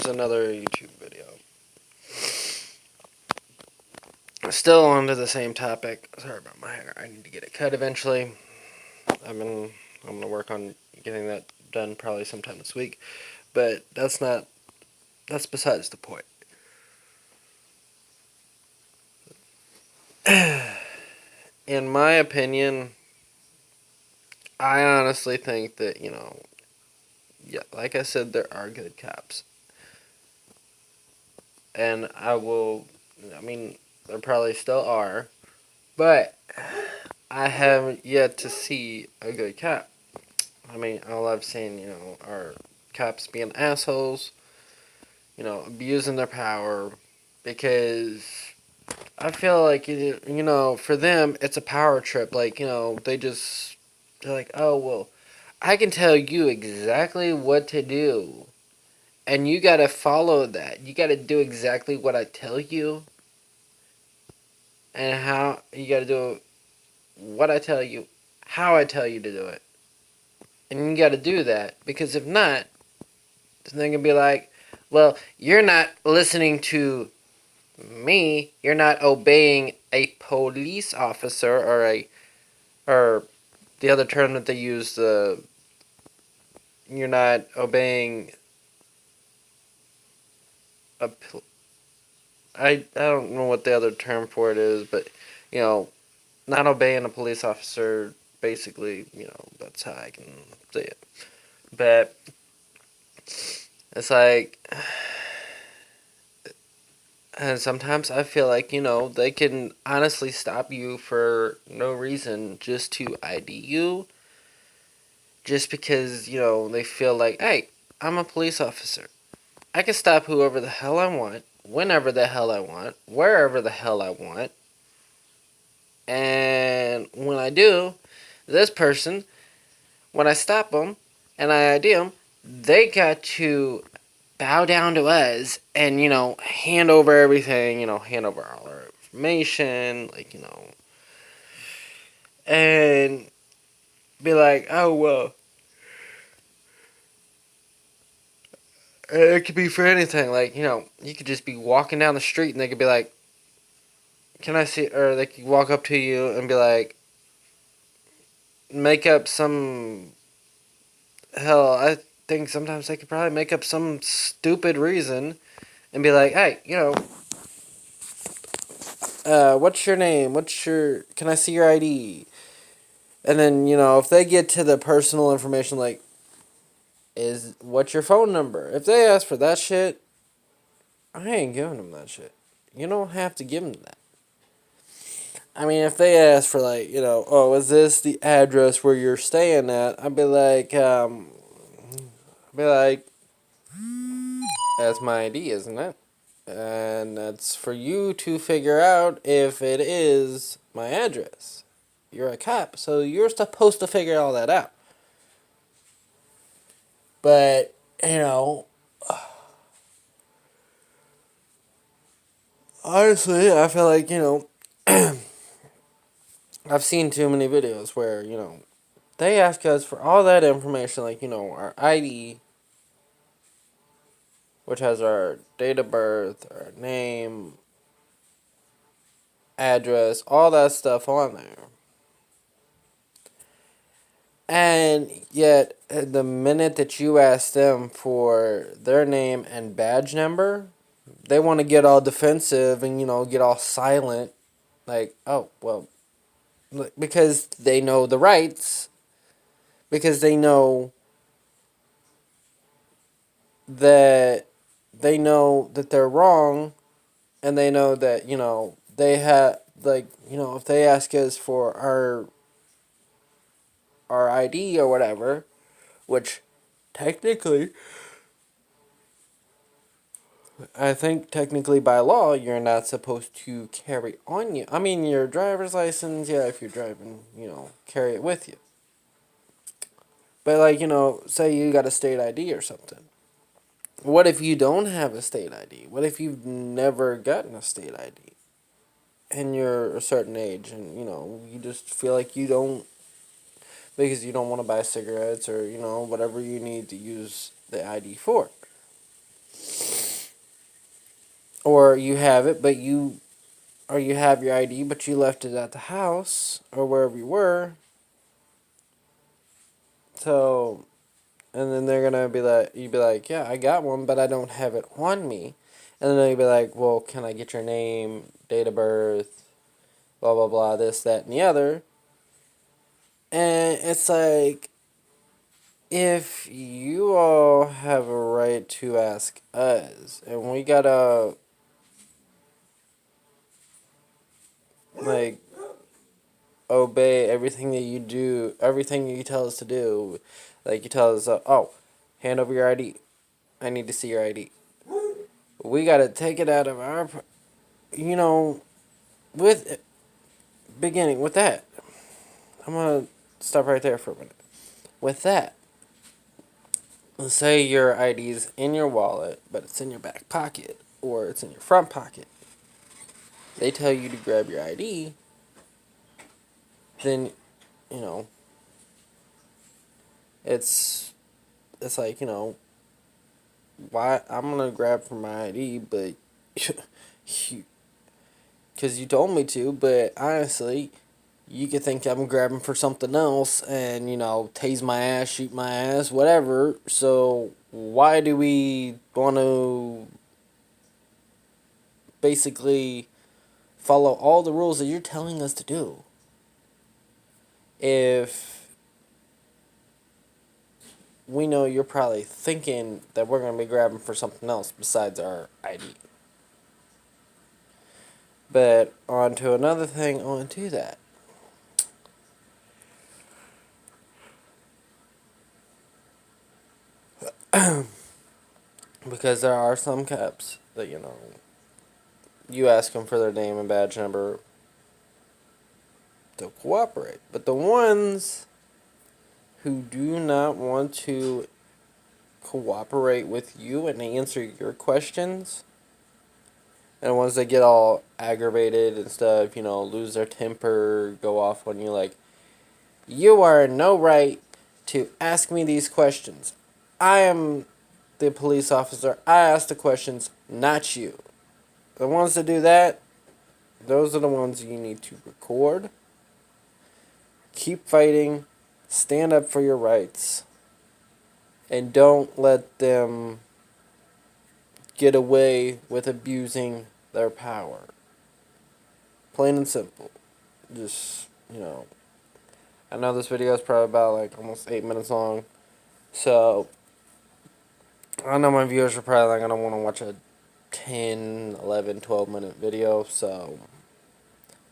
here's another YouTube video. Still onto the same topic. Sorry about my hair. I need to get it cut eventually. I'm gonna work on getting that done probably sometime this week. But that's besides the point. In my opinion, I honestly think that, yeah, like I said, there are good cops. And there probably still are. But I haven't yet to see a good cop. All I've seen, are cops being assholes, abusing their power, because I feel like, for them, it's a power trip. Like, they're like, oh, well, I can tell you exactly what to do, and you gotta follow that. You gotta do exactly what I tell you, and how you gotta do what I tell you, how I tell you to do it. And you gotta do that, because if not, then they're gonna be like, well, you're not listening to me, you're not obeying a police officer, or the other term that they use, you're not obeying I don't know what the other term for it is, but, not obeying a police officer, basically, that's how I can say it. But it's like, and sometimes I feel like, they can honestly stop you for no reason, just to ID you, just because, they feel like, hey, I'm a police officer. I can stop whoever the hell I want, whenever the hell I want, wherever the hell I want. And when I do, this person, when I stop them and I ID them, they got to bow down to us and, hand over everything, hand over all our information, and be like, oh, well, it could be for anything. Like, you could just be walking down the street and they could be like, can I see, or they could walk up to you and be like, make up some, hell, I think sometimes they could probably make up some stupid reason and be like, hey, what's your name? Can I see your ID? And then, if they get to the personal information, like, what's your phone number? If they ask for that shit, I ain't giving them that shit. You don't have to give them that. If they ask for, like, oh, is this the address where you're staying at? I'd be like, that's my ID, isn't it? And that's for you to figure out if it is my address. You're a cop, so you're supposed to figure all that out. But, honestly, I feel like, I've seen too many videos where, they ask us for all that information, like, our ID, which has our date of birth, our name, address, all that stuff on there. And yet, the minute that you ask them for their name and badge number, they want to get all defensive and, get all silent. Like, oh, well, because they know the rights, because they know that they're wrong, and they know that, they have, like, if they ask us for our ID or whatever, which technically, I think technically by law, you're not supposed to carry on you. Your driver's license, yeah, if you're driving, carry it with you. But, like, say you got a state ID or something. What if you don't have a state ID? What if you've never gotten a state ID? And you're a certain age and, you just feel like you don't, because you don't want to buy cigarettes or, whatever you need to use the ID for. or you have it, but you have your ID, but you left it at the house or wherever you were. So, and then they're gonna be like, you'd be like, yeah, I got one, but I don't have it on me. And then they'd be like, well, can I get your name, date of birth, blah blah blah, this, that, and the other. And it's like, if you all have a right to ask us, and we gotta like obey everything that you do, everything you tell us to do. Like you tell us, oh, hand over your ID. I need to see your ID. We gotta take it out of our, with beginning with that. I'm gonna stop right there for a minute. With that, let's say your ID's in your wallet, but it's in your back pocket or it's in your front pocket. They tell you to grab your ID, then you know it's like why I'm gonna grab for my ID, but you, because you told me to. But honestly, you could think I'm grabbing for something else, and tase my ass, shoot my ass, whatever. So why do we want to basically follow all the rules that you're telling us to do if we know you're probably thinking that we're going to be grabbing for something else besides our ID? But on to another thing, on to that. Because there are some cops that, you ask them for their name and badge number, they'll cooperate. But the ones who do not want to cooperate with you and answer your questions, and the ones that get all aggravated and stuff, lose their temper, go off on you like, you are in no right to ask me these questions. I am the police officer. I ask the questions, not you. The ones that do that, those are the ones you need to record. Keep fighting. Stand up for your rights. And don't let them get away with abusing their power. Plain and simple. Just, I know this video is probably about like almost 8 minutes long. So, I know my viewers are probably not going to want to watch a 10, 11, 12-minute video. So,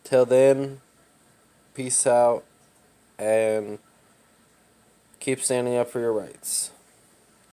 till then, peace out and keep standing up for your rights.